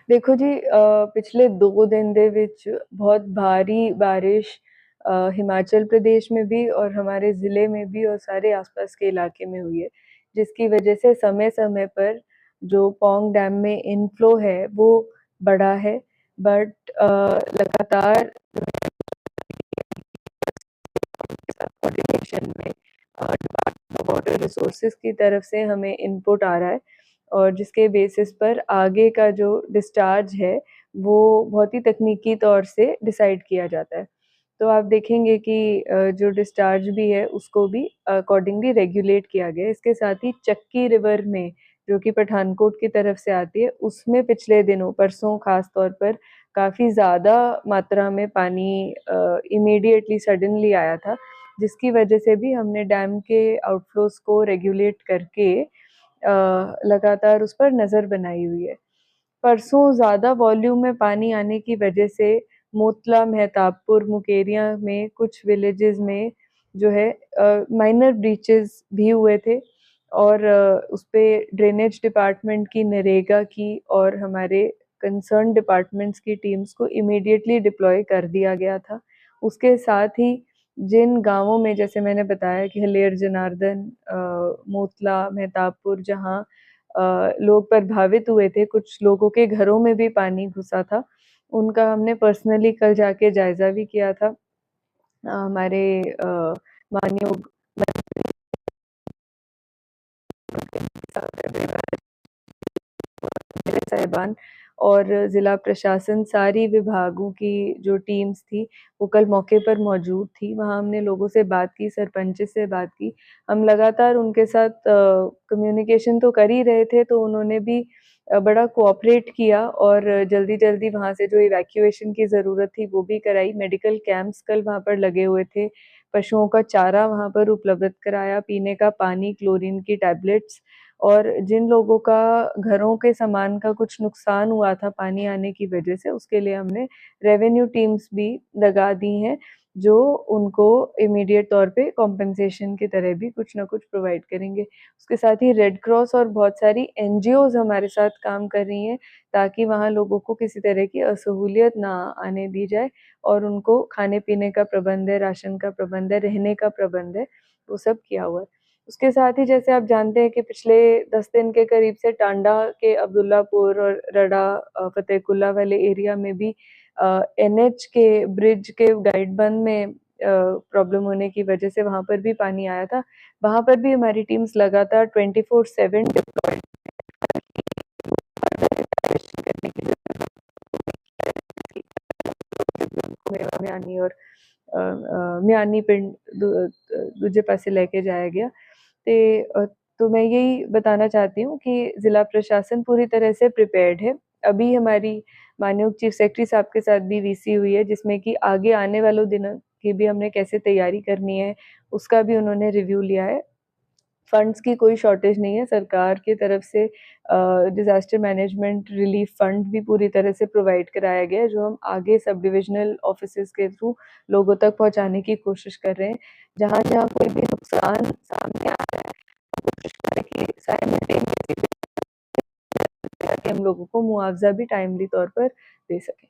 देखो जी, पिछले 2 दिन ਦੇ ਵਿੱਚ बहुत भारी बारिश हिमाचल प्रदेश में भी और हमारे ज़िले में भी और सारे आस-पास के इलाके में हुई है, जिसकी वजह से समय-समय पर जो पौंग डैम में इनफ्लो है वो बढ़ा है। बट लगातार कोऑर्डिनेशन में डिपार्टमेंट ऑफ वाटर रिसोर्सेज की तरफ से हमें इनपुट आ रहा है और जिसके बेसिस पर आगे का जो डिस्चार्ज है वो बहुत ही तकनीकी तौर से डिसाइड किया जाता है। तो आप देखेंगे कि जो डिस्चार्ज भी है उसको भी अकॉर्डिंगली रेगुलेट किया गया है। इसके साथ ही चक्की रिवर में जो कि पठानकोट की तरफ से आती है, उसमें पिछले दिनों परसों ख़ास तौर पर काफ़ी ज़्यादा मात्रा में पानी इमीडिएटली सडनली आया था, जिसकी वजह से भी हमने डैम के आउटफ्लोज़ को रेगुलेट करके लगातार उस पर नज़र बनाई हुई है। परसों ज़्यादा वॉल्यूम में पानी आने की वजह से मोतला, मेहताबपुर, मुकेरियाँ में कुछ विलेजेस में जो है माइनर ब्रीचेज़ भी हुए थे और उसपे ड्रेनेज डिपार्टमेंट की, नरेगा की और हमारे कंसर्न डिपार्टमेंट्स की टीम्स को इमीडिएटली डिप्लॉय कर दिया गया था। उसके साथ ही जिन गाँवों में जैसे मैंने बताया कि हलेर जनार्दन, मोतला, मेहताबपुर जहाँ लोग प्रभावित हुए थे, कुछ लोगों के घरों में भी पानी घुसा था, उनका हमने पर्सनली कल जाके जायज़ा भी किया था। हमारे माननीय साहिबान और ज़िला प्रशासन सारी विभागों की जो टीम्स थी, वो कल मौके पर मौजूद थी। वहाँ हमने लोगों से बात की, सरपंच से बात की। हम लगातार उनके साथ कम्युनिकेशन तो कर ही रहे थे, तो उन्होंने भी बड़ा कोऑपरेट किया और जल्दी-जल्दी वहाँ से जो इवैक्यूएशन की ज़रूरत थी, वो भी कराई। मेडिकल कैंप्स कल वहाँ पर लगे हुए थे। पशुओं का चारा वहाँ पर उपलब्ध कराया, पीने का पानी, क्लोरीन की टैबलेट्स और जिन लोगों का घरों के सामान का कुछ नुकसान हुआ था पानी आने की वजह से, उसके लिए हमने रेवेन्यू टीम्स भी लगा दी हैं, जो उनको इमीडिएट तौर पे कॉम्पेंसेशन की तरह भी कुछ न कुछ प्रोवाइड करेंगे। उसके साथ ही रेड क्रॉस और बहुत सारी एनजीओज़ हमारे साथ काम कर रही हैं, ताकि वहाँ लोगों को किसी तरह की असहूलियत ना आने दी जाए और उनको खाने-पीने का प्रबंध है, राशन का प्रबंध है, रहने का प्रबंध है, वो सब किया हुआ है। उसके साथ ही जैसे आप जानते हैं कि पिछले 10 दिन के करीब से टांडा के अब्दुल्लापुर और रडा फ़तेहकुल्ला वाले एरिया में भी एनएच के ब्रिज के गाइडबंद में प्रॉब्लम होने की वजह से वहाँ पर भी पानी आया था। वहाँ पर भी हमारी टीम्स लगातार 24/7 डिप्लॉयड करने की म्यानी और म्यानी पिंड दूजे पासे लेके जाया गया। तो मैं यही बताना चाहती हूँ कि ज़िला प्रशासन पूरी तरह से प्रिपेयर्ड है। अभी हमारी माननीय चीफ सेक्रेटरी साहब के साथ भी वीसी हुई है, जिसमें कि आगे आने वालों दिनों की भी हमने कैसे तैयारी करनी है, उसका भी उन्होंने रिव्यू लिया है। फंड्स की कोई शॉर्टेज नहीं है, सरकार की तरफ से डिज़ास्टर मैनेजमेंट रिलीफ फंड भी पूरी तरह से प्रोवाइड कराया गया है, जो हम आगे सब डिविज़नल ऑफिसेज़ के थ्रू लोगों तक पहुँचाने की कोशिश कर रहे हैं। जहाँ-जहाँ कोई भी नुकसान सामने आ रहा है, कोशिश करें कि साइमल्टेनियसली ताकि हम लोगों को मुआवज़ा भी टाइमली तौर पर दे सकें।